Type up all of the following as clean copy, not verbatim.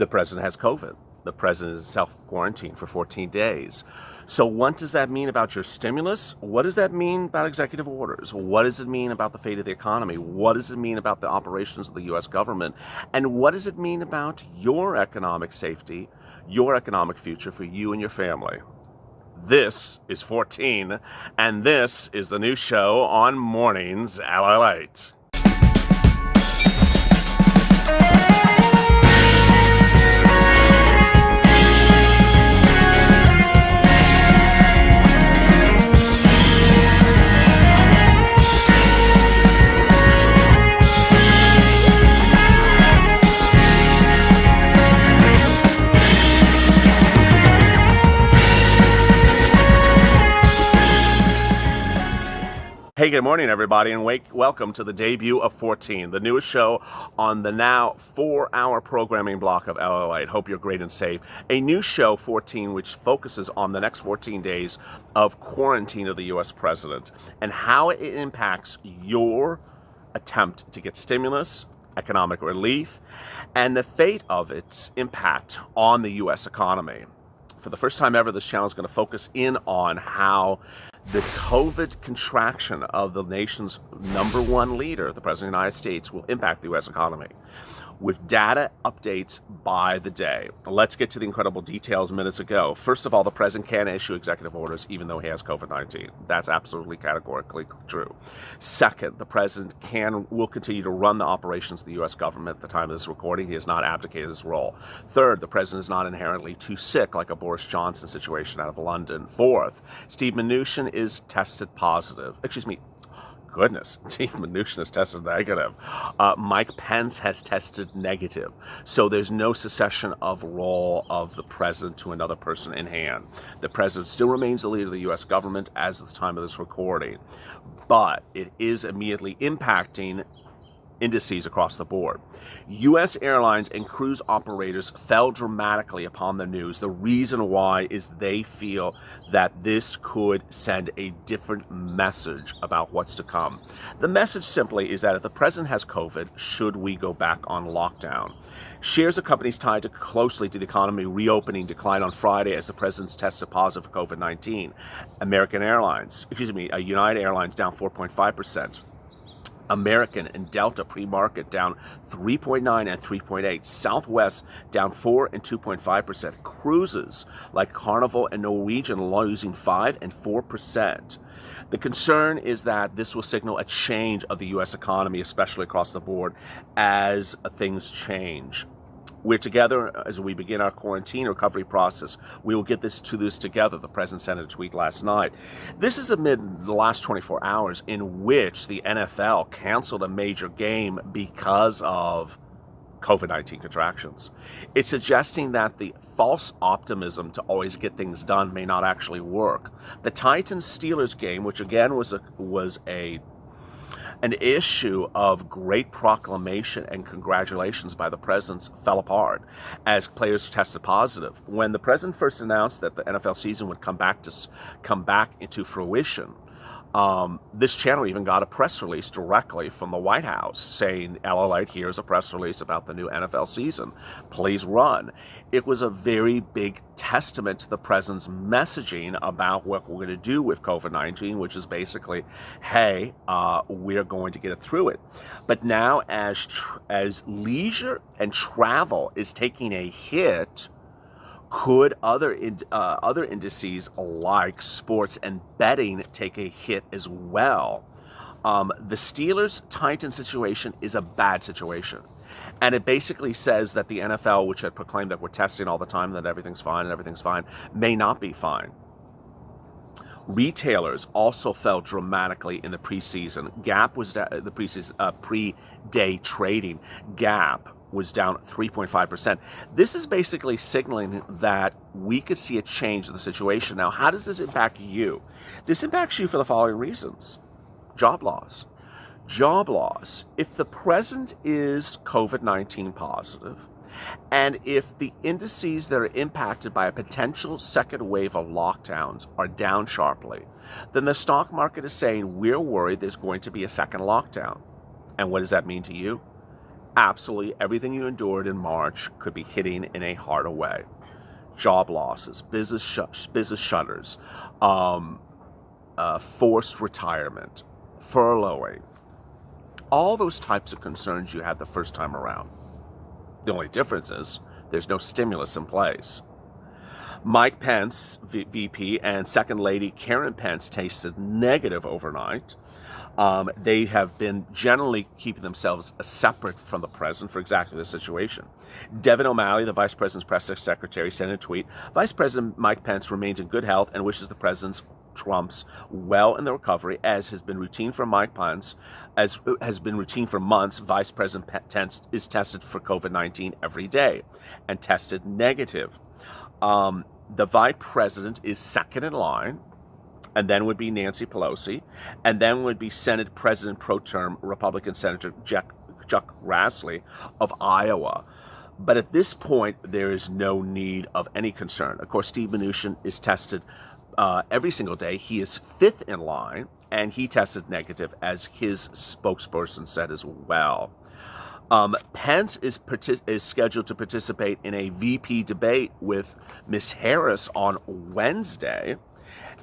The president has COVID. The president is self-quarantined for 14 days. So what does that mean about your stimulus? What does that mean about executive orders? What does it mean about the fate of the economy? What does it mean about the operations of the U.S. government? And what does it mean about your economic safety, your economic future for you and your family? This is 14, and this is the new show on mornings, LALATE. Hey, good morning, everybody, and welcome to the debut of 14, the newest show on the now 4-hour programming block of LALATE. Hope you're great and safe. A new show, 14, which focuses on the next 14 days of quarantine of the U.S. president and how it impacts your attempt to get stimulus, economic relief, and the fate of its impact on the U.S. economy. For the first time ever, this channel is going to focus in on how the COVID contraction of the nation's number one leader, the President of the United States, will impact the U.S. economy, with data updates by the day. Let's get to the incredible details minutes ago. First of all, the President can issue executive orders even though he has COVID-19. That's absolutely categorically true. Second, the President will continue to run the operations of the U.S. government at the time of this recording. He has not abdicated his role. Third, the President is not inherently too sick like a Boris Johnson situation out of London. Fourth, Steve Mnuchin is tested positive. Goodness, Steve Mnuchin has tested negative. Mike Pence has tested negative. So there's no secession of role of the president to another person in hand. The president still remains the leader of the U.S. government as of the time of this recording. But it is immediately impacting indices across the board. U.S. airlines and cruise operators fell dramatically upon the news. The reason why is they feel that this could send a different message about what's to come. The message simply is that if the president has COVID, should we go back on lockdown? Shares of companies tied closely to the economy reopening declined on Friday as the president's tested positive for COVID-19. United Airlines down 4.5%. American and Delta pre-market down 3.9 and 3.8. Southwest down 4 and 2.5%. Cruises like Carnival and Norwegian losing 5 and 4%. The concern is that this will signal a change of the U.S. economy, especially across the board, as things change. We're together as we begin our quarantine recovery process. We will get to this together, the president sent a tweet last night. This is amid the last 24 hours in which the NFL canceled a major game because of COVID-19 contractions. It's suggesting that the false optimism to always get things done may not actually work. The Titans-Steelers game, which again was an issue of great proclamation and congratulations by the presidents, fell apart as players tested positive. When the president first announced that the NFL season would come back into fruition, this channel even got a press release directly from the White House saying, LALATE, here's a press release about the new NFL season. Please run. It was a very big testament to the president's messaging about what we're going to do with COVID-19, which is basically, hey, we're going to get it through it. But now as leisure and travel is taking a hit, could other indices like sports and betting take a hit as well? The Steelers-Titans situation is a bad situation. And it basically says that the NFL, which had proclaimed that we're testing all the time, that everything's fine, may not be fine. Retailers also fell dramatically in the preseason. Gap was the preseason pre-day trading. Gap was down 3.5%. This is basically signaling that we could see a change in the situation. Now, how does this impact you? This impacts you for the following reasons. Job loss. Job loss. If the president is COVID-19 positive, and if the indices that are impacted by a potential second wave of lockdowns are down sharply, then the stock market is saying we're worried there's going to be a second lockdown. And what does that mean to you? Absolutely everything you endured in March could be hitting in a harder way. Job losses, business shutters, forced retirement, furloughing, all those types of concerns you had the first time around. The only difference is there's no stimulus in place. Mike Pence, VP, and Second Lady Karen Pence tested negative overnight. They have been generally keeping themselves separate from the president for exactly this situation. Devin O'Malley, the vice president's press secretary, sent a tweet, Vice President Mike Pence remains in good health and wishes the president's Trump's well in the recovery, as has been routine for Mike Pence, as has been routine for months. Vice President Pence is tested for COVID-19 every day and tested negative. The vice president is second in line, and then would be Nancy Pelosi, and then would be Senate President Pro Tem Republican Senator Chuck Grassley of Iowa. But at this point, there is no need of any concern. Of course, Steve Mnuchin is tested every single day. He is fifth in line, and he tested negative, as his spokesperson said as well. Pence is scheduled to participate in a VP debate with Miss Harris on Wednesday.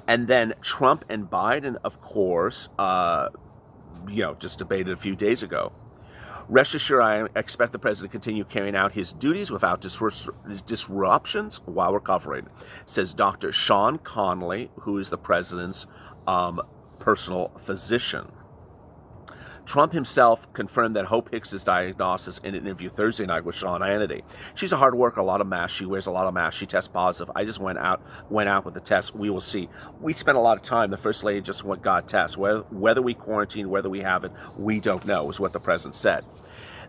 And then Trump and Biden, of course, just debated a few days ago. Rest assured, I expect the president to continue carrying out his duties without disruptions while recovering, says Dr. Sean Conley, who is the president's personal physician. Trump himself confirmed that Hope Hicks' diagnosis in an interview Thursday night with Sean Hannity. She's a hard worker, a lot of masks. She wears a lot of masks. She tests positive. I just went out with the test. We will see. We spent a lot of time. The First Lady just got tests. Whether we quarantine, whether we have it, we don't know, is what the president said.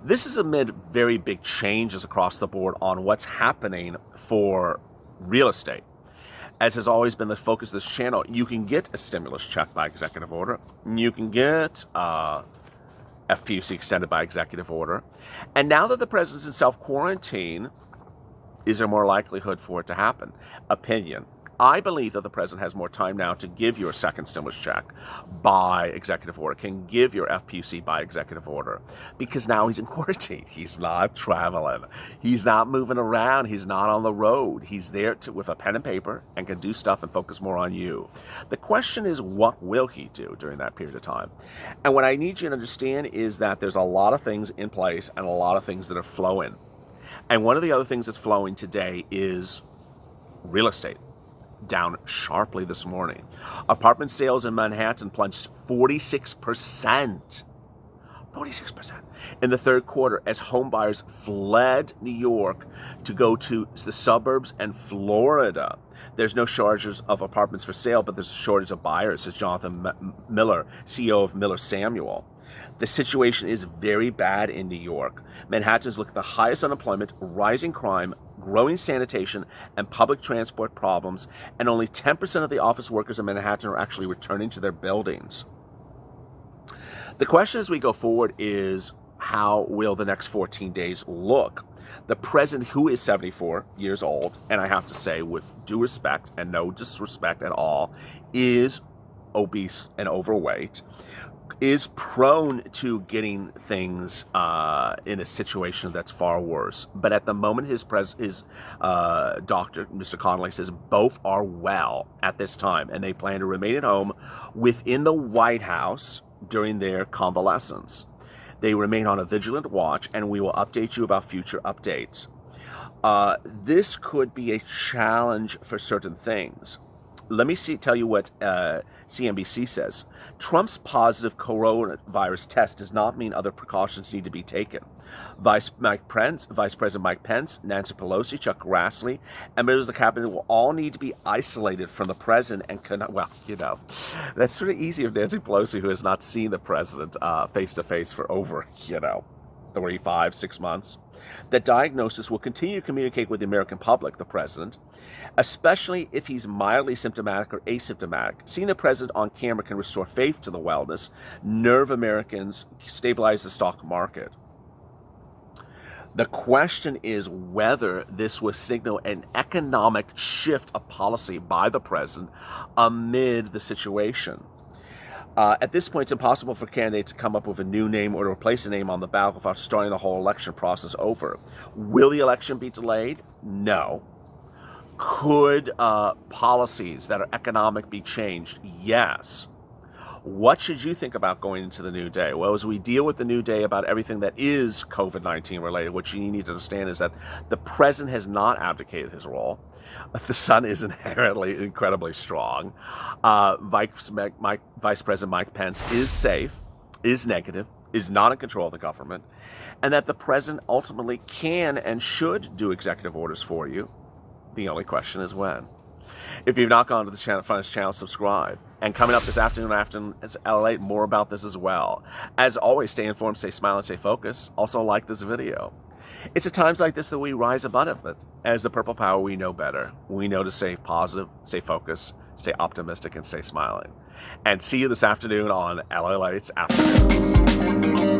This is amid very big changes across the board on what's happening for real estate. As has always been the focus of this channel, you can get a stimulus check by executive order. You can get FPUC extended by executive order. And now that the president's in self-quarantine, is there more likelihood for it to happen? Opinion. I believe that the president has more time now to give your second stimulus check by executive order, can give your FPUC by executive order, because now he's in quarantine. He's not traveling. He's not moving around. He's not on the road. He's there with a pen and paper and can do stuff and focus more on you. The question is, what will he do during that period of time? And what I need you to understand is that there's a lot of things in place and a lot of things that are flowing. And one of the other things that's flowing today is real estate. Down sharply this morning. Apartment sales in Manhattan plunged 46%. 46% in the third quarter as home buyers fled New York to go to the suburbs and Florida. There's no shortages of apartments for sale, but there's a shortage of buyers, says Jonathan Miller, CEO of Miller Samuel. The situation is very bad in New York. Manhattan's looking at the highest unemployment, rising crime, growing sanitation, and public transport problems, and only 10% of the office workers in Manhattan are actually returning to their buildings. The question as we go forward is, how will the next 14 days look? The president, who is 74 years old, and I have to say with due respect and no disrespect at all, is obese and overweight, is prone to getting things in a situation that's far worse. But at the moment, his doctor, Mr. Connolly, says both are well at this time, and they plan to remain at home within the White House during their convalescence. They remain on a vigilant watch, and we will update you about future updates. This could be a challenge for certain things. Let me tell you what CNBC says. Trump's positive coronavirus test does not mean other precautions need to be taken. Vice President Mike Pence, Nancy Pelosi, Chuck Grassley, and members of the cabinet will all need to be isolated from the president and that's sort of easy of Nancy Pelosi, who has not seen the president face to face for over, 6 months. That diagnosis will continue to communicate with the American public, the president, especially if he's mildly symptomatic or asymptomatic. Seeing the president on camera can restore faith to the wellness, nerve Americans, stabilize the stock market. The question is whether this will signal an economic shift of policy by the president amid the situation. At this point, it's impossible for candidates to come up with a new name or to replace a name on the ballot without starting the whole election process over. Will the election be delayed? No. Could policies that are economic be changed? Yes. What should you think about going into the new day? Well, as we deal with the new day about everything that is COVID-19 related, what you need to understand is that the president has not abdicated his role. The sun is inherently incredibly strong. Vice President Mike Pence is safe, is negative, is not in control of the government, and that the president ultimately can and should do executive orders for you. The only question is when. If you've not gone to the channel, find this channel, subscribe. And coming up this afternoon is LALATE, more about this as well. As always, stay informed, stay smiling, stay focused. Also like this video. It's at times like this that we rise above it. As the Purple Power, we know better. We know to stay positive, stay focused, stay optimistic, and stay smiling. And see you this afternoon on LALATE's Afternoons.